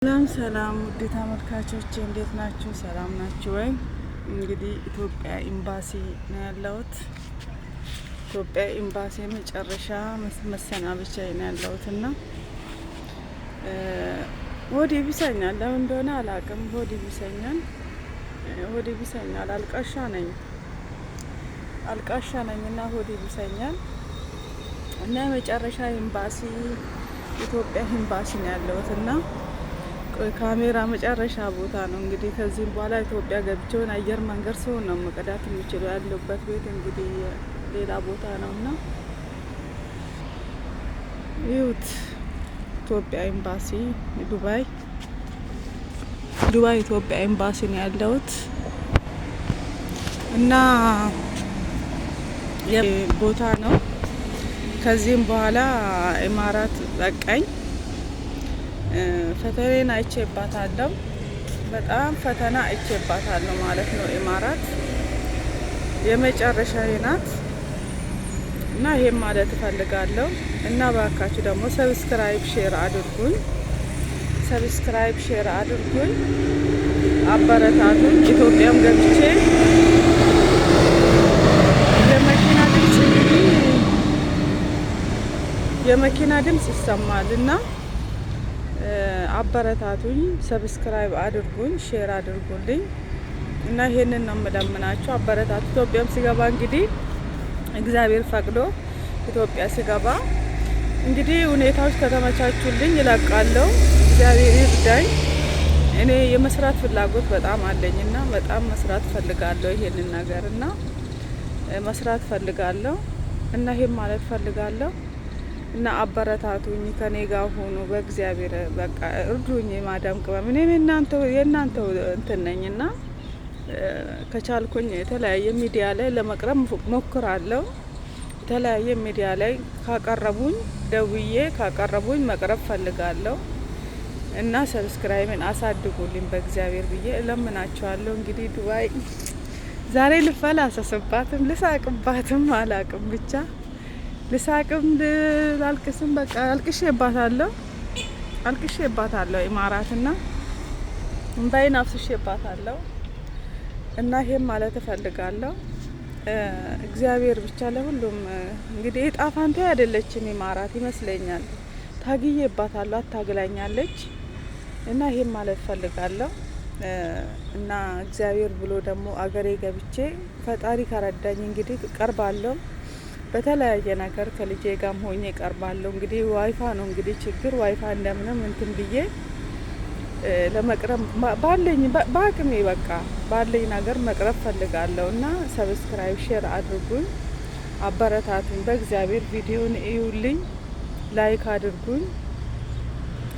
ሰላም ውድ ተመልካቾች እንዴት ናችሁ? ሰላም ናችሁ ወይ? እንግዲህ ኢትዮጵያ ኤምባሲ ነው ያለሁት። ኢትዮጵያ ኤምባሲ መጨረሻ መሰናበቻ ነው ያለሁት እና ሆዴ ቢሰኛል። ለምን እንደሆነ አላውቅም። ሆዴ ቢሰኛል። አልቃሻ ነኝ እና ሆዴ ቢሰኛል እና መጨረሻ ኤምባሲ ኢትዮጵያ ኤምባሲ ነው ያለሁት እና ካሜራ መጨረሻ ቦታ ነው እንግዲህ። ከዚህም በኋላ ኢትዮጵያ ገብቼውን አየር መንገድ ሰው ነው መቀዳት የሚችለው። ያለበት ቤት እንግዲህ ሌላ ቦታ ነውና ይሁት ኢትዮጵያ ኤምባሲ ዱባይ ኢትዮጵያ ኤምባሲ ነው ያለሁት እና ቦታ ነው። ከዚህም በኋላ ኢማራት በቃኝ። ፈተናዬን አይቼባታለሁ። በጣም ፈተና አይቼባታለሁ ማለት ነው። ኢማራት የመጨረሻዬ ናት እና ይሄን ማለት እፈልጋለሁ እና ባካችሁ ደግሞ ሰብስክራይብ ሼር አድርጉኝ፣ አበረታቱኝ። ኢትዮጵያም ገብቼ የመኪና ድምጽ ይሰማል እና አበረታቱኝ፣ ሰብስክራይብ አድርጉኝ፣ ሼር አድርጉልኝ እና ይሄንን ነው የምለምናችሁ። አበረታቱ። ኢትዮጵያም ሲገባ እንግዲህ እግዚአብሔር ፈቅዶ ኢትዮጵያ ሲገባ እንግዲህ ሁኔታዎች ከተመቻቹልኝ ይለቃለሁ። እግዚአብሔር ይርዳኝ። እኔ የመስራት ፍላጎት በጣም አለኝና በጣም መስራት ፈልጋለሁ ይሄንን ነገር እና መስራት ፈልጋለሁ እና ይሄን ማለት ፈልጋለሁ እና አበረታቱኝ፣ ከኔ ጋር ሆኑ። በእግዚአብሔር በቃ እርዱኝ። ማዳም ቅመም እኔ የእናንተው እንትን ነኝና ከቻልኩኝ የተለያየ ሚዲያ ላይ ለመቅረብ ሞክራለሁ። የተለያየ ሚዲያ ላይ ካቀረቡኝ ደውዬ ካቀረቡኝ መቅረብ ፈልጋለሁ እና ሰብስክራይብን አሳድጉልኝ በእግዚአብሔር ብዬ እለምናችኋለሁ። እንግዲህ ዱባይ ዛሬ ልፈላሰስባትም ልሳቅባትም አላቅም ብቻ ልሳቅም ላልቅስም በቃ አልቅሼባታለሁ ኢማራትና እንባዬን አፍስሼባታለሁ እና ይሄን ማለት እፈልጋለሁ። እግዚአብሔር ብቻ ለሁሉም እንግዲህ እጣ ፋንታዬ አይደለችም ኢማራት ይመስለኛል። ታግዬባታለሁ፣ አታግላኛለች እና ይሄን ማለት እፈልጋለሁ እና እግዚአብሔር ብሎ ደግሞ አገሬ ገብቼ ፈጣሪ ከረዳኝ እንግዲህ ቀርባለሁ። በተለያየ ነገር ከልጄ ጋርም ሆኜ ቀርባለሁ። እንግዲህ ዋይፋ ነው እንግዲህ ችግር። ዋይፋ እንደምንም እንትን ብዬ ለመቅረብ በአቅሜ በቃ ባለኝ ነገር መቅረብ ፈልጋለሁ እና ሰብስክራይብ ሼር አድርጉኝ፣ አበረታቱኝ። በእግዚአብሔር ቪዲዮን እዩልኝ፣ ላይክ አድርጉኝ።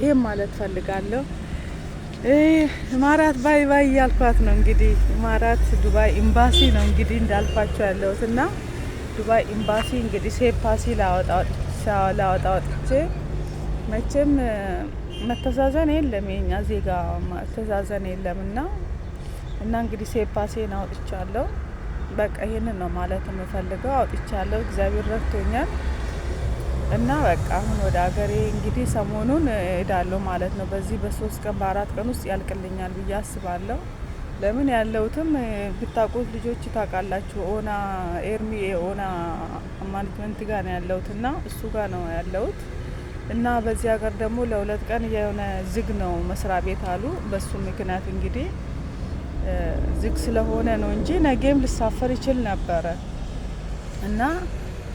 ይሄን ማለት ፈልጋለሁ። ኢማራት ባይ ባይ እያልኳት ነው እንግዲህ። ኢማራት ዱባይ ኤምባሲ ነው እንግዲህ እንዳልኳቸው ያለሁት እና ዱባይ ኤምባሲ እንግዲህ ሴፓሲ ላወጣ ወጥቼ መቼም መተዛዘን የለም፣ የኛ ዜጋ መተዛዘን የለም እና እንግዲህ ሴፓሲን አውጥቻለሁ። በቃ ይሄንን ነው ማለት የምፈልገው። አውጥቻለሁ። እግዚአብሔር ረድቶኛል እና በቃ አሁን ወደ ሀገሬ እንግዲህ ሰሞኑን እሄዳለሁ ማለት ነው። በዚህ በ3 ቀን በ4 ቀን ውስጥ ያልቅልኛል ብዬ አስባለሁ። ለምን ያለሁትም ብታውቁት ልጆች ታውቃላችሁ፣ ኦና ኤርሚ ኦና ማኔጅመንት ጋር ነው ያለሁት እና እሱ ጋር ነው ያለሁት እና በዚህ ሀገር ደግሞ ለ2 ቀን የሆነ ዝግ ነው መስሪያ ቤት አሉ። በሱ ምክንያት እንግዲህ ዝግ ስለሆነ ነው እንጂ ነገም ልሳፈር ይችል ነበረ እና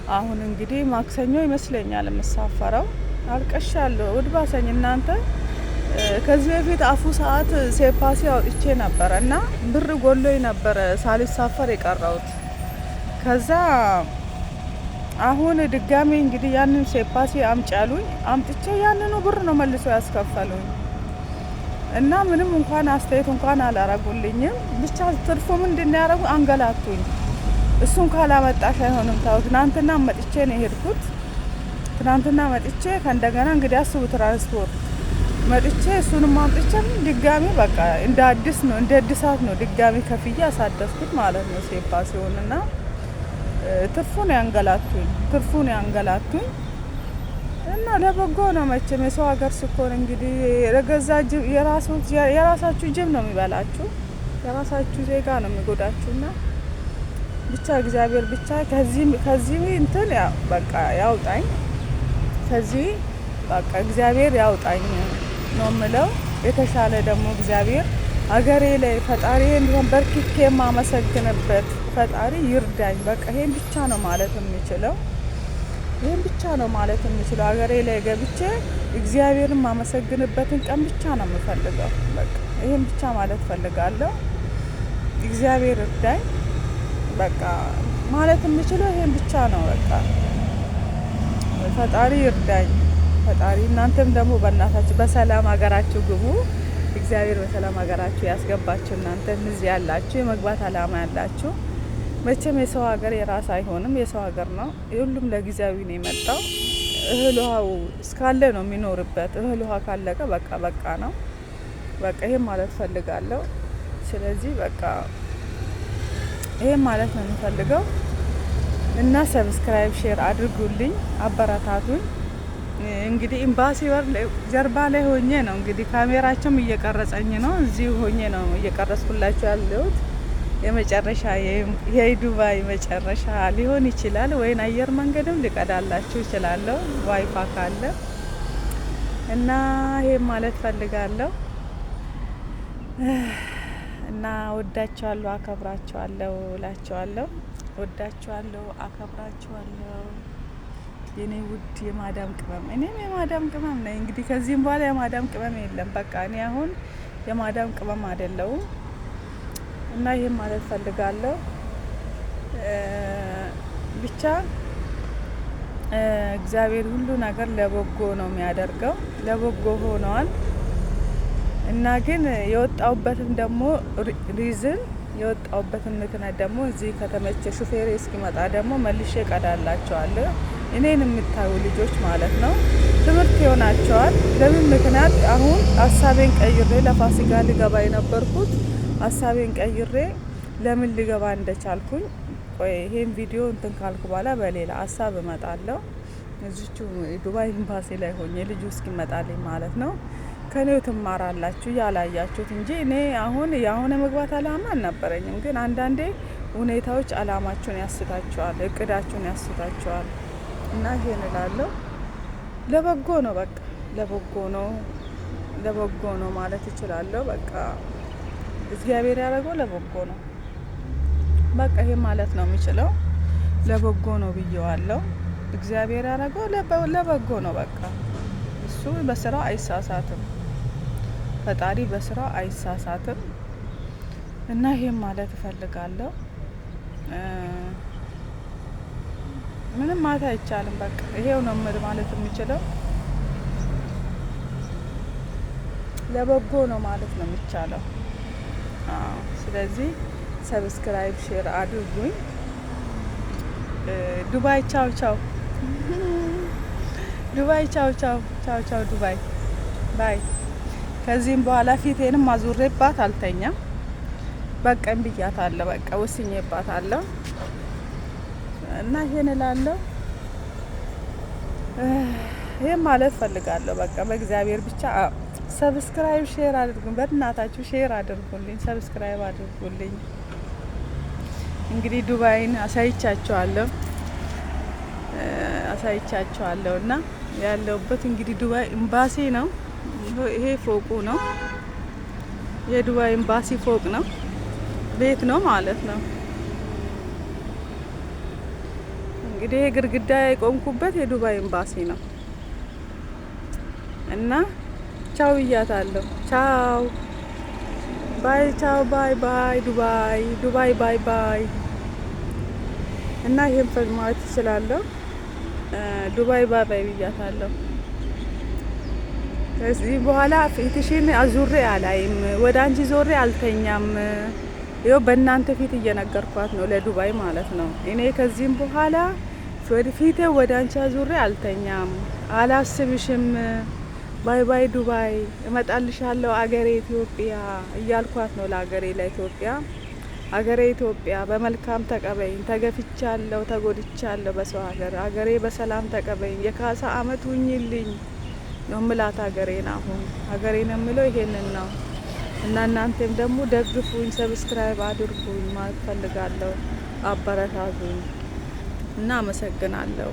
አሁን እንግዲህ ማክሰኞ ይመስለኛል የምሳፈረው። አልቀሻለሁ። ውድባሰኝ እናንተ ከዚህ በፊት አፉ ሰዓት ሴፓሲ አውጥቼ ነበረ እና ብር ጎሎኝ ነበረ ሳልሳፈር የቀረውት። ከዛ አሁን ድጋሜ እንግዲህ ያንን ሴፓሲ አምጪ አሉኝ። አምጥቼ ያንኑ ብር ነው መልሶ ያስከፈሉኝ እና ምንም እንኳን አስተያየት እንኳን አላረጉልኝም። ብቻ ትርፉ ምንድነው ያረጉ? አንገላቱኝ። እሱን ካላመጣሽ አይሆንም። ታው ትናንትና መጥቼ ነው የሄድኩት። ትናንትና መጥቼ ከእንደገና እንግዲህ አስቡ ትራንስፖርት መጥቼ እሱንም አምጥቼ ድጋሚ በቃ እንደ አዲስ ነው እንደ እድሳት ነው ድጋሚ ከፍዬ አሳደስኩት ማለት ነው ሴፓሲውንና ትርፉን ያንገላቱኝ እና ለበጎ ነው መቼም። የሰው ሀገር ስኮን እንግዲህ ለገዛ የራሳችሁ ጅብ ነው የሚበላችሁ፣ የራሳችሁ ዜጋ ነው የሚጎዳችሁና ብቻ እግዚአብሔር ብቻ ከዚህ እንትን በቃ ያውጣኝ፣ ከዚህ በቃ እግዚአብሔር ያውጣኝ ነው የምለው። የተሻለ ደግሞ እግዚአብሔር አገሬ ላይ ፈጣሪዬን በርክኬ የማመሰግንበት ፈጣሪ ይርዳኝ። በቃ ይሄን ብቻ ነው ማለት የምችለው፣ ይሄን ብቻ ነው ማለት የምችለው። አገሬ ላይ ገብቼ እግዚአብሔርን የማመሰግንበትን ቀን ብቻ ነው የምፈልገው። በቃ ይሄን ብቻ ማለት ፈልጋለሁ። እግዚአብሔር ይርዳኝ። በቃ ማለት የምችለው ይሄን ብቻ ነው። በቃ ፈጣሪ ይርዳኝ። ፈጣሪ እናንተም ደግሞ በእናታችሁ በሰላም ሀገራችሁ ግቡ። እግዚአብሔር በሰላም ሀገራችሁ ያስገባችሁ። እናንተ እዚህ ያላችሁ የመግባት አላማ ያላችሁ መቼም የሰው ሀገር የራስ አይሆንም፣ የሰው ሀገር ነው። ሁሉም ለጊዜያዊ ነው የመጣው። እህል ውሃው እስካለ ነው የሚኖርበት። እህል ውሃ ካለቀ በቃ ነው። በቃ ይሄን ማለት ፈልጋለሁ። ስለዚህ በቃ ይሄን ማለት ነው የምፈልገው እና ሰብስክራይብ ሼር አድርጉልኝ፣ አበረታቱኝ። እንግዲህ ኤምባሲ ጀርባ ላይ ሆኜ ነው እንግዲህ ካሜራቸውም እየቀረጸኝ ነው። እዚህ ሆኜ ነው እየቀረጽኩላችሁ ያለሁት። የመጨረሻ የዱባይ መጨረሻ ሊሆን ይችላል፣ ወይን አየር መንገድም ሊቀዳላችሁ ይችላለሁ ዋይፋ ካለ እና ይሄን ማለት ፈልጋለሁ እና ወዳችኋለሁ፣ አከብራችኋለሁ እላችኋለሁ። ወዳችኋለሁ፣ አከብራችኋለሁ የኔ ውድ የማዳም ቅመም። እኔም የማዳም ቅመም ነኝ። እንግዲህ ከዚህም በኋላ የማዳም ቅመም የለም። በቃ እኔ አሁን የማዳም ቅመም አይደለሁም እና ይሄን ማለት ፈልጋለሁ። ብቻ እግዚአብሔር ሁሉ ነገር ለበጎ ነው የሚያደርገው፣ ለበጎ ሆነዋል እና ግን የወጣውበትን ደግሞ ሪዝን የወጣውበትን ምክንያት ደግሞ እዚህ ከተመቸ ሹፌሬ እስኪመጣ ደግሞ መልሼ ቀዳላቸዋለሁ። እኔን የምታዩ ልጆች ማለት ነው ትምህርት ይሆናቸዋል። ለምን ምክንያት አሁን ሀሳቤን ቀይሬ ለፋሲካ ልገባ የነበርኩት ሀሳቤን ቀይሬ ለምን ልገባ እንደቻልኩኝ ቆይ ይሄን ቪዲዮ እንትን ካልኩ በኋላ በሌላ ሀሳብ እመጣለሁ። እዚቹ ዱባይ ኤምባሲ ላይ ሆኜ ልጁ እስኪመጣልኝ ማለት ነው። ከኔው ትማራላችሁ ያላያችሁት እንጂ እኔ አሁን መግባት አላማ አልነበረኝም። ግን አንዳንዴ ሁኔታዎች አላማችሁን ያስታችኋል፣ እቅዳችሁን ያስታችኋል እና ይሄን እላለሁ። ለበጎ ነው፣ በቃ ለበጎ ነው ማለት እችላለሁ። በቃ እግዚአብሔር ያደረገው ለበጎ ነው። በቃ ይሄ ማለት ነው የሚችለው። ለበጎ ነው ብዬዋለሁ። እግዚአብሔር ያደረገው ለበጎ ነው። በቃ እሱ በስራው አይሳሳትም፣ ፈጣሪ በስራው አይሳሳትም እና ይሄን ማለት እፈልጋለሁ። ምንም ማለት አይቻልም። በቃ ይሄው ነው ማለት የሚችለው። ለበጎ ነው ማለት ነው የሚቻለው። ስለዚህ ሰብስክራይብ ሼር አድርጉኝ። ዱባይ ቻው ቻው፣ ዱባይ ቻው ቻው ቻው ቻው፣ ዱባይ ባይ። ከዚህም በኋላ ፊቴንም አዙሬባት አልተኛም። በቃ እምብያታለሁ፣ በቃ ወስኜባታለሁ እና ይሄን እላለሁ። ይሄን ማለት ፈልጋለሁ። በቃ በእግዚአብሔር ብቻ ሰብስክራይብ ሼር አድርጉኝ። በእናታችሁ ሼር አድርጉልኝ፣ ሰብስክራይብ አድርጉልኝ። እንግዲህ ዱባይን አሳይቻችኋለሁ እና ያለውበት እንግዲህ ዱባይ ኤምባሲ ነው። ይሄ ፎቁ ነው፣ የዱባይ ኤምባሲ ፎቅ ነው፣ ቤት ነው ማለት ነው። እንግዲህ ግድግዳ የቆምኩበት የዱባይ ኤምባሲ ነው እና ቻው ብያታለሁ። ቻው ባይ፣ ቻው ባይ ባይ፣ ዱባይ ባይ ባይ። እና ይሄን ማለት እችላለሁ። ዱባይ ባይ ባይ ብያታለሁ። ከዚህ በኋላ ፊትሽን አዙሬ አላይም፣ ወደ አንቺ ዞሬ አልተኛም። ይኸው በእናንተ ፊት እየነገርኳት ነው፣ ለዱባይ ማለት ነው። እኔ ከዚህም በኋላ ፊቴ ወደ አንቺ አዙሬ አልተኛም፣ አላስብሽም። ባይ ባይ ዱባይ፣ እመጣልሻለሁ አገሬ ኢትዮጵያ እያልኳት ነው፣ ለአገሬ ለኢትዮጵያ ሀገሬ ኢትዮጵያ በመልካም ተቀበይኝ። ተገፍቻለሁ፣ ተጎድቻለሁ በሰው ሀገር። ሀገሬ በሰላም ተቀበይኝ። የካሳ አመት ሁኝልኝ ነው ምላት ሀገሬን። አሁን ሀገሬን የምለው ይሄንን ነው እና እናንተም ደግሞ ደግፉኝ፣ ሰብስክራይብ አድርጉኝ ማለት ፈልጋለሁ። አበረታቱኝ እና አመሰግናለሁ።